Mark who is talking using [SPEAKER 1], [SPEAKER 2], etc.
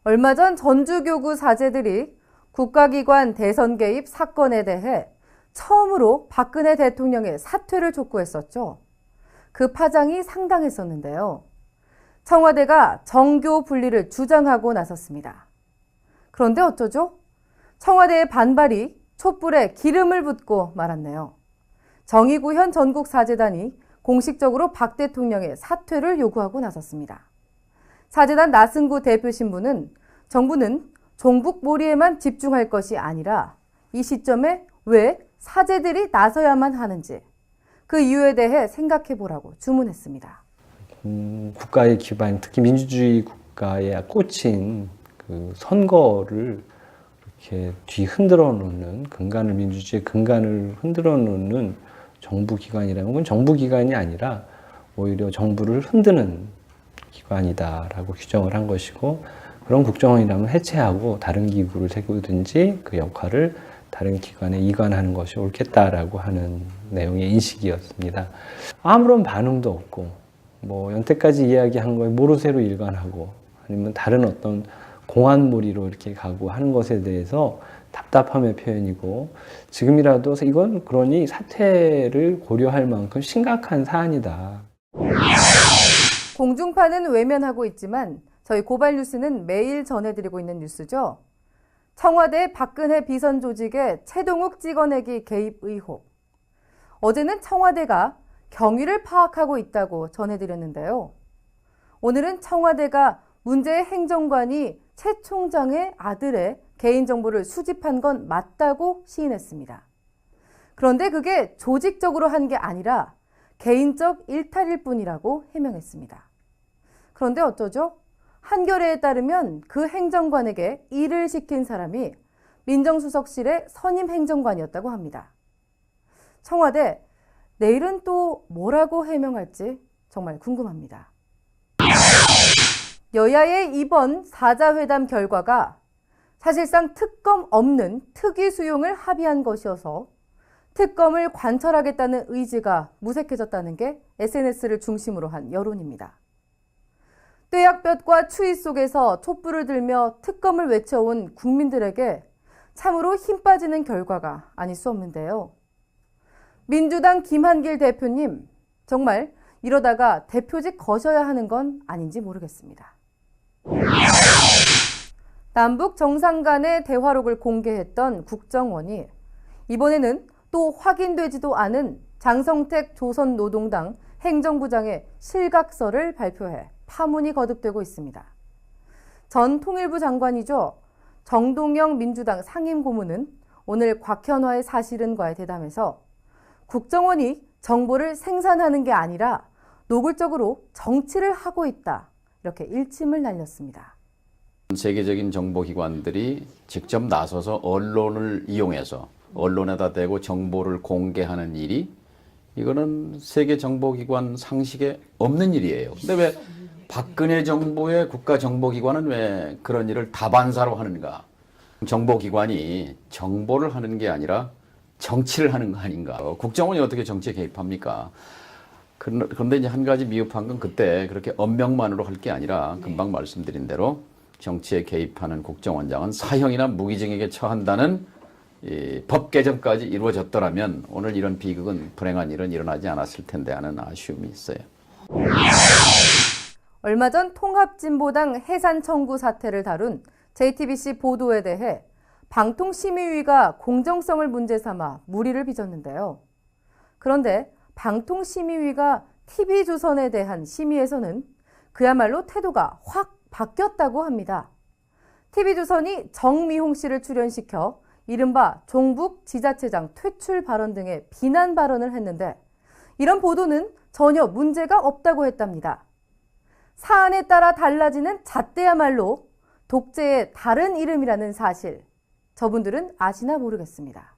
[SPEAKER 1] 얼마 전 전주교구 사제들이 국가기관 대선 개입 사건에 대해 처음으로 박근혜 대통령의 사퇴를 촉구했었죠. 그 파장이 상당했었는데요. 청와대가 정교 분리를 주장하고 나섰습니다. 그런데 어쩌죠? 청와대의 반발이 촛불에 기름을 붓고 말았네요. 정의구현 전국사재단이 공식적으로 박 대통령의 사퇴를 요구하고 나섰습니다. 사재단 나승구 대표 신부는 정부는 종북몰이에만 집중할 것이 아니라 이 시점에 왜 사제들이 나서야만 하는지 그 이유에 대해 생각해 보라고 주문했습니다.
[SPEAKER 2] 국가의 기반, 특히 민주주의 국가에 꽂힌 그 선거를 이렇게 흔들어 놓는 민주주의 근간을 흔들어 놓는 정부기관이라는 건 정부기관이 아니라 오히려 정부를 흔드는 기관이다라고 규정을 한 것이고, 그런 국정원이라면 해체하고 다른 기구를 세우든지 그 역할을 다른 기관에 이관하는 것이 옳겠다라고 하는 내용의 인식이었습니다. 아무런 반응도 없고, 연태까지 이야기한 거에 모르쇠로 일관하고, 아니면 다른 어떤 공안몰이로 이렇게 가고 하는 것에 대해서 답답함의 표현이고, 지금이라도 이건 그러니 사퇴를 고려할 만큼 심각한 사안이다.
[SPEAKER 1] 공중파는 외면하고 있지만 저희 고발뉴스는 매일 전해드리고 있는 뉴스죠. 청와대 박근혜 비선 조직의 최동욱 찍어내기 개입 의혹. 어제는 청와대가 경위를 파악하고 있다고 전해드렸는데요. 오늘은 청와대가 문재인 행정관이 최 총장의 아들의 개인정보를 수집한 건 맞다고 시인했습니다. 그런데 그게 조직적으로 한 게 아니라 개인적 일탈일 뿐이라고 해명했습니다. 그런데 어쩌죠? 한겨레에 따르면 그 행정관에게 일을 시킨 사람이 민정수석실의 선임 행정관이었다고 합니다. 청와대, 내일은 또 뭐라고 해명할지 정말 궁금합니다. 여야의 이번 사자회담 결과가 사실상 특검 없는 특위 수용을 합의한 것이어서 특검을 관철하겠다는 의지가 무색해졌다는 게 SNS를 중심으로 한 여론입니다. 뙤약볕과 추위 속에서 촛불을 들며 특검을 외쳐온 국민들에게 참으로 힘 빠지는 결과가 아닐 수 없는데요. 민주당 김한길 대표님, 정말 이러다가 대표직 거셔야 하는 건 아닌지 모르겠습니다. 남북 정상 간의 대화록을 공개했던 국정원이 이번에는 또 확인되지도 않은 장성택 조선노동당 행정부장의 실각서를 발표해 파문이 거듭되고 있습니다. 전 통일부 장관이죠. 정동영 민주당 상임고문은 오늘 곽현화의 사실은과의 대담에서 국정원이 정보를 생산하는 게 아니라 노골적으로 정치를 하고 있다, 이렇게 일침을 날렸습니다.
[SPEAKER 3] 세계적인 정보기관들이 직접 나서서 언론을 이용해서 언론에다 대고 정보를 공개하는 일이, 이거는 세계 정보기관 상식에 없는 일이에요. 근데 왜 박근혜 정부의 국가정보기관은 왜 그런 일을 다반사로 하는가? 정보기관이 정보를 하는 게 아니라 정치를 하는 거 아닌가? 국정원이 어떻게 정치에 개입합니까? 그런데 이제 한 가지 미흡한 건 그때 그렇게 언명만으로 할 게 아니라 금방 말씀드린 대로 정치에 개입하는 국정원장은 사형이나 무기징역에 처한다는 이 법 개정까지 이루어졌더라면 오늘 이런 비극은, 불행한 일은 일어나지 않았을 텐데 하는 아쉬움이 있어요.
[SPEAKER 1] 얼마 전 통합진보당 해산 청구 사태를 다룬 JTBC 보도에 대해 방통심의위가 공정성을 문제 삼아 물의를 빚었는데요. 그런데 방통심의위가 TV조선에 대한 심의에서는 그야말로 태도가 확 바뀌었다고 합니다. TV조선이 정미홍 씨를 출연시켜 이른바 종북 지자체장 퇴출 발언 등의 비난 발언을 했는데 이런 보도는 전혀 문제가 없다고 했답니다. 사안에 따라 달라지는 잣대야말로 독재의 다른 이름이라는 사실, 저분들은 아시나 모르겠습니다.